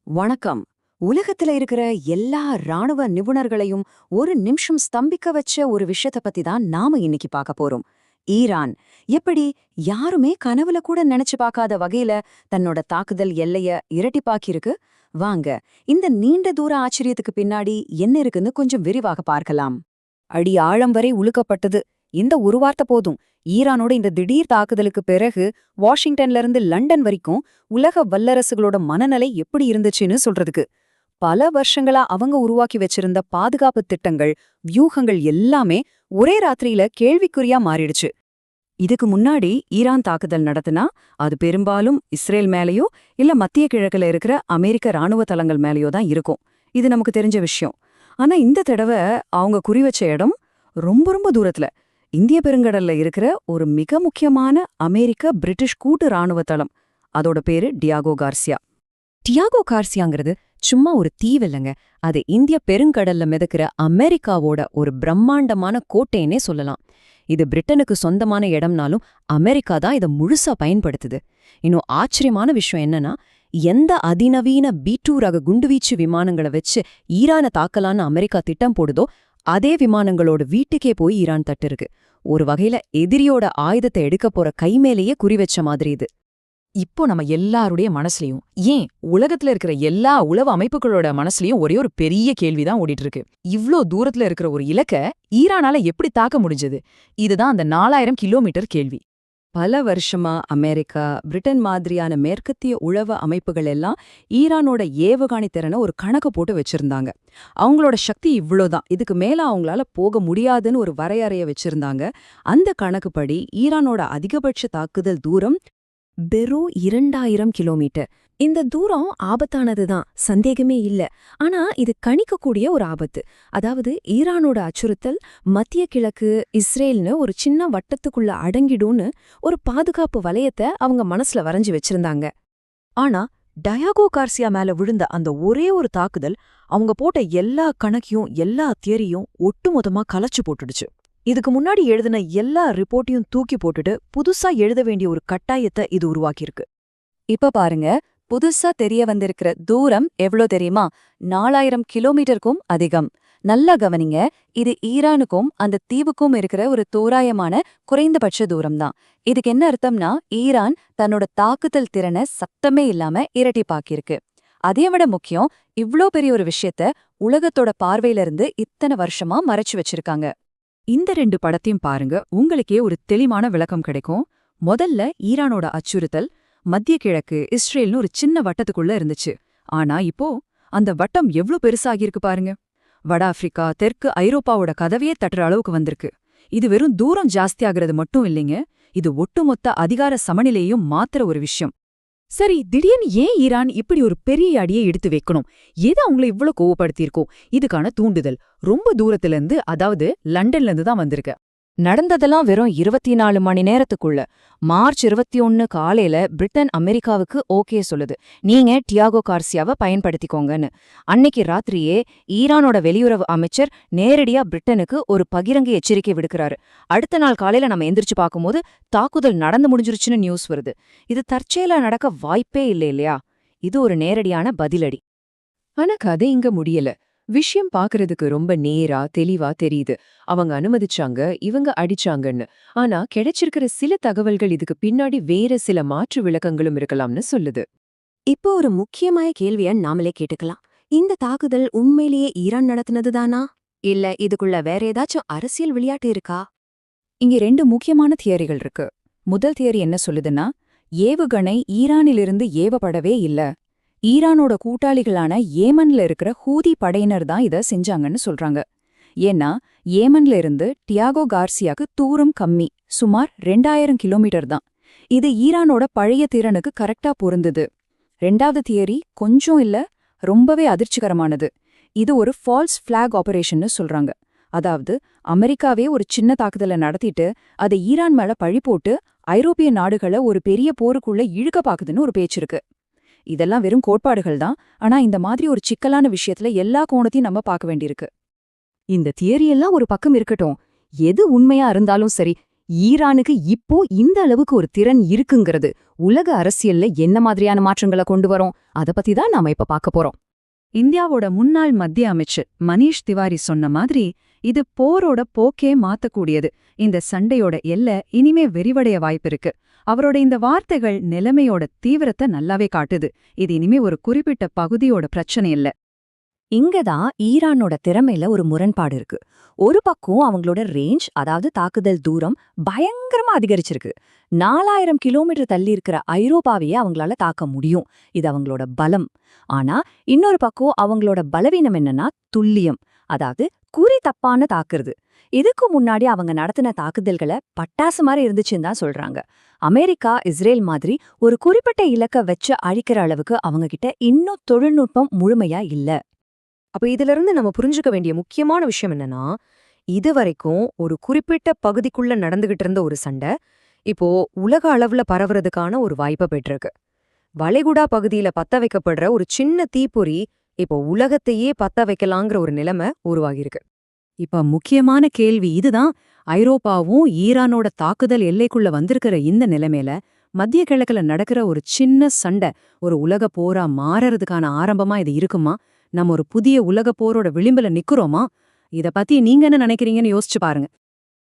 வணக்கம். உலகத்துல இருக்கிற எல்லா ராணுவ நிபுணர்களையும் ஒரு நிமிஷம் ஸ்தம்பிக்க வச்ச ஒரு விஷயத்த பத்தி தான் நாம இன்னைக்கு பார்க்க போறோம். ஈரான் எப்படி யாருமே கனவுல கூட நினைச்சு பார்க்காத வகையில தன்னோட தாக்குதல் எல்லைய இரட்டிப்பாக்கியிருக்கு. வாங்க, இந்த நீண்ட தூர ஆச்சரியத்துக்கு பின்னாடி என்ன இருக்குன்னு கொஞ்சம் விரிவாக பார்க்கலாம். அடி ஆழம் வரை உழுக்கப்பட்டது. இந்த ஒரு வார்த்தை போதும். ஈரானோட இந்த திடீர் தாக்குதலுக்கு பிறகு வாஷிங்டன்ல இருந்து லண்டன் வரைக்கும் உலக வல்லரசுகளோட மனநிலை எப்படி இருந்துச்சுன்னு சொல்றதுக்கு. பல வருஷங்களா அவங்க உருவாக்கி வச்சிருந்த பாதுகாப்பு திட்டங்கள், வியூகங்கள் எல்லாமே ஒரே ராத்திரியில கேள்விக்குறியா மாறிடுச்சு. இதுக்கு முன்னாடி ஈரான் தாக்குதல் நடத்தினா அது பெரும்பாலும் இஸ்ரேல் மேலேயோ இல்ல மத்திய கிழக்குல இருக்கிற அமெரிக்க ராணுவ தளங்கள் மேலேயோ தான் இருக்கும். இது நமக்கு தெரிஞ்ச விஷயம். ஆனா இந்த தடவை அவங்க குறிவச்ச இடம் ரொம்ப ரொம்ப தூரத்துல, இந்திய பெருங்கடல்ல இருக்கிற ஒரு மிக முக்கியமான அமெரிக்க பிரிட்டிஷ் கூட்டு ராணுவ தளம். அதோட பேரு டியாகோ கார்சியா. டியாகோ கார்சியாங்கிறது சும்மா ஒரு தீவில்லைங்க. அது இந்திய பெருங்கடல்ல மிதக்கிற அமெரிக்காவோட ஒரு பிரம்மாண்டமான கோட்டைன்னே சொல்லலாம். இது பிரிட்டனுக்கு சொந்தமான இடம்னாலும் அமெரிக்கா தான் இதை முழுசா பயன்படுத்துது. இன்னும் ஆச்சரியமான விஷயம் என்னன்னா, எந்த அதிநவீன B-2 ரக குண்டுவீச்சு விமானங்களை வச்சு ஈரானை தாக்கலான்னு அமெரிக்கா திட்டம் போடுதோ அதே விமானங்களோட வீட்டுக்கே போய் ஈரான் தட்டிருக்கு. ஒரு வகையில எதிரியோட ஆயுதத்தை எடுக்க போற கைமேலேயே குறி வச்ச மாதிரி இது. இப்போ நம்ம எல்லாருடைய மனசுலயும், ஏன் உலகத்துல இருக்கிற எல்லா உளவு அமைப்புகளோட மனசுலயும் ஒரே ஒரு பெரிய கேள்விதான் ஓடிட்டு இருக்கு. இவ்ளோ தூரத்துல இருக்கிற ஒரு இலக்க ஈரானால எப்படி தாக்க முடிஞ்சது? இதுதான் அந்த 4000 கிலோமீட்டர் கேள்வி. பல வருஷமா அமெரிக்கா, பிரிட்டன் மாதிரியான மேற்கத்திய உளவு அமைப்புகள் எல்லாம் ஈரானோட ஏவுகணை திறனை ஒரு கணக்கு போட்டு வச்சிருந்தாங்க. அவங்களோட சக்தி இவ்ளோதான், இதுக்கு மேல அவங்களால போக முடியாதுன்னு ஒரு வரையறைய வச்சிருந்தாங்க. அந்த கணக்குப்படி ஈரானோட அதிகபட்ச தாக்குதல் தூரம் வெறும் 2000 கிலோமீட்டர். இந்த தூரம் ஆபத்தானதுதான், சந்தேகமே இல்ல. ஆனா இது கணிக்கக்கூடிய ஒரு ஆபத்து. அதாவது ஈரானோட அச்சுறுத்தல் மத்திய கிழக்கு, இஸ்ரேல்னு ஒரு சின்ன வட்டத்துக்குள்ள அடங்கிடும்னு ஒரு பாதுகாப்பு வலயத்தை அவங்க மனசுல வரைஞ்சு வச்சிருந்தாங்க. ஆனா டயாகோ கார்சியா மேல விழுந்த அந்த ஒரே ஒரு தாக்குதல் அவங்க போட்ட எல்லா கணக்கையும் எல்லா தியரியும் ஒட்டுமொத்தமா கலைச்சு போட்டுடுச்சு. இதுக்கு முன்னாடி எழுதின எல்லா ரிப்போர்ட்டையும் தூக்கி போட்டுட்டு புதுசா எழுத வேண்டிய ஒரு கட்டாயத்தை இது உருவாக்கியிருக்கு. இப்ப பாருங்க, புதுசா தெரிய வந்திருக்கிற தூரம் எவ்ளோ தெரியுமா? 4000 கிலோமீட்டருக்கும் அதிகம். நல்லா கவனிங்க, இது ஈரானுக்கும் அந்த தீவுக்கும் இருக்கிற ஒரு தோராயமான குறைந்தபட்ச தூரம்தான். இதுக்கு என்ன அர்த்தம்னா, ஈரான் தன்னோட தாக்குதல் திறனை சத்தமே இல்லாம இரட்டிப்பாக்கியிருக்கு. அதை விட முக்கியம், இவ்ளோ பெரிய ஒரு விஷயத்த உலகத்தோட பார்வையில இருந்து இத்தனை வருஷமா மறைச்சு வச்சிருக்காங்க. இந்த 2 படத்தையும் பாருங்க, உங்களுக்கே ஒரு தெளிவான விளக்கம் கிடைக்கும். முதல்ல ஈரானோட அச்சுறுத்தல் மத்திய கிழக்கு, இஸ்ரேல்னு ஒரு சின்ன வட்டத்துக்குள்ள இருந்துச்சு. ஆனா இப்போ அந்த வட்டம் எவ்ளோ பெருசாகியிருக்கு பாருங்க. வட ஆப்பிரிக்கா, தெற்கு ஐரோப்பாவோட கதவையே தட்டுற அளவுக்கு வந்திருக்கு. இது வெறும் தூரம் ஜாஸ்தியாகிறது மட்டும் இல்லைங்க, இது ஒட்டுமொத்த அதிகார சமநிலையையும் மாத்துற ஒரு விஷயம். சரி, திடீர்னு ஏன் ஈரான் இப்படி ஒரு பெரிய அடியை எடுத்து வைக்கணும்? எது அவங்கள இவ்ளோ கோவப்படுத்தியிருக்கோம்? இதுக்கான தூண்டுதல் ரொம்ப தூரத்துல இருந்து, அதாவது லண்டன்ல இருந்து தான் வந்திருக்கு. நடந்ததெல்லாம் வெறும் 24 மணி நேரத்துக்குள்ள. மார்ச் 21 காலையில பிரிட்டன் அமெரிக்காவுக்கு ஓகே சொல்லுது, நீங்க டியாகோ கார்சியாவை பயன்படுத்திக்கோங்கன்னு. அன்னைக்கு ராத்திரியே ஈரானோட வெளியுறவு அமைச்சர் நேரடியா பிரிட்டனுக்கு ஒரு பகிரங்க எச்சரிக்கை விடுக்கிறாரு. அடுத்த நாள் காலையில நம்ம எந்திரிச்சு பார்க்கும்போது தாக்குதல் நடந்து முடிஞ்சிருச்சுன்னு நியூஸ் வருது. இது தற்செயலா நடக்க வாய்ப்பே இல்லை இல்லையா? இது ஒரு நேரடியான பதிலடி. ஆனா கதை இங்க முடியல. விஷயம் பாக்குறதுக்கு ரொம்ப நேரா தெளிவா தெரியுது. அவங்க அனுமதிச்சாங்க, இவங்க அடிச்சாங்கன்னு. ஆனா கிடைச்சிருக்கிற சில தகவல்கள் இதுக்கு பின்னாடி வேற சில மாற்று விளக்கங்களும் இருக்கலாம்னு சொல்லுது. இப்போ ஒரு முக்கியமான கேள்விய நாமளே கேட்டுக்கலாம். இந்த தாக்குதல் உண்மையிலேயே ஈரான் நடத்தினதுதானா, இல்ல இதுக்குள்ள வேற ஏதாச்சும் அரசியல் விளையாட்டு இருக்கா? இங்க 2 முக்கியமான தியரிகள் இருக்கு. முதல் தியரி என்ன சொல்லுதுன்னா, ஏவுகணை ஈரானிலிருந்து ஏவப்படவே இல்ல, ஈரானோட கூட்டாளிகளான ஏமன்ல இருக்கிற ஹூதி படையினர் தான் இத செஞ்சாங்கன்னு சொல்றாங்க. ஏன்னா ஏமன்ல இருந்து டியாகோ கார்சியாக்கு தூரம் கம்மி, சுமார் 2000 கிலோமீட்டர் தான். இது ஈரானோட பழைய திறனுக்கு கரெக்டா பொருந்தது. 2வது தியரி கொஞ்சம் இல்ல, ரொம்பவே அதிர்ச்சிகரமானது. இது ஒரு ஃபால்ஸ் ஃபிளாக் ஆபரேஷன்னு சொல்றாங்க. அதாவது அமெரிக்காவே ஒரு சின்ன தாக்குதலை நடத்திட்டு அதை ஈரான் மேல பழி போட்டு ஐரோப்பிய நாடுகளை ஒரு பெரிய போருக்குள்ள இழுக்க பாக்குதுன்னு ஒரு பேச்சு இருக்கு. இதெல்லாம் வெறும் கோட்பாடுகள் தான். ஆனா இந்த மாதிரி ஒரு சிக்கலான விஷயத்துல எல்லா கோணத்தையும் நம்ம பார்க்க வேண்டியிருக்கு. இந்த தியரியெல்லாம் ஒரு பக்கம் இருக்கட்டும், எது உண்மையா இருந்தாலும் சரி, ஈரானுக்கு இப்போ இந்த அளவுக்கு ஒரு திறன் இருக்குங்கிறது உலக அரசியல்ல என்ன மாதிரியான மாற்றங்களை கொண்டு வரும் அத பத்தி தான் நாம இப்ப பார்க்க போறோம். இந்தியாவோட முன்னாள் மத்திய அமைச்சர் மணீஷ் திவாரி சொன்ன மாதிரி இது போரோட போக்கே மாத்தக்கூடியது. இந்த சண்டையோட எல்லை இனிமே விரிவடைய வாய்ப்பிருக்கு. அவரோட இந்த வார்த்தைகள் நிலைமையோட தீவிரத்தை நல்லாவே காட்டுது. இது இனிமே ஒரு குறிப்பிட்ட பகுதியோட பிரச்சனை இல்ல. இங்கதான் ஈரானோட திறமையில ஒரு முரண்பாடு இருக்கு. ஒரு பக்கம் அவங்களோட ரேஞ்ச், அதாவது தாக்குதல் தூரம் பயங்கரமா அதிகரிச்சிருக்கு. 4000 கிலோமீட்டர் தள்ளி இருக்கிற ஐரோப்பாவையே அவங்களால தாக்க முடியும். இது அவங்களோட பலம். ஆனா இன்னொரு பக்கம் அவங்களோட பலவீனம் என்னன்னா துல்லியம், அதாவது குறி தப்பான தாக்குறது. இதுக்கு முன்னாடி அவங்க நடத்தின தாக்குதல்களை பட்டாசு மாதிரி இருந்துச்சுன்னு தான் சொல்றாங்க. அமெரிக்கா, இஸ்ரேல் மாதிரி ஒரு குறிப்பிட்ட இலக்க வச்சு அழிக்கிற அளவுக்கு அவங்க கிட்ட இன்னும் தொழில்நுட்பம் முழுமையா இல்ல. அப்ப இதிலிருந்து நம்ம புரிஞ்சுக்க வேண்டிய முக்கியமான விஷயம் என்னன்னா, இதுவரைக்கும் ஒரு குறிப்பிட்ட பகுதிக்குள்ள நடந்துகிட்டு இருந்த ஒரு சண்டை இப்போ உலக அளவுல பரவுறதுக்கான ஒரு வாய்ப்பை பெற்றிருக்கு. வளைகுடா பகுதியில பத்த வைக்கப்படுற ஒரு சின்ன தீப்பொறி இப்போ உலகத்தையே பத்த வைக்கலாங்கிற ஒரு நிலைமை உருவாகியிருக்கு. இப்ப முக்கியமான கேள்வி இதுதான். ஐரோப்பாவும் ஈரானோட தாக்குதல் எல்லைக்குள்ள வந்திருக்கிற இந்த நிலைமையில மத்திய கிழக்குல நடக்கிற ஒரு சின்ன சண்டை ஒரு உலக போரா மாறறதுக்கான ஆரம்பமா இது இருக்குமா? நம்ம ஒரு புதிய உலக போரோட விளிம்புல நிக்கிறோமா? இத பத்தி நீங்க என்ன நினைக்கிறீங்கன்னு யோசிச்சு பாருங்க.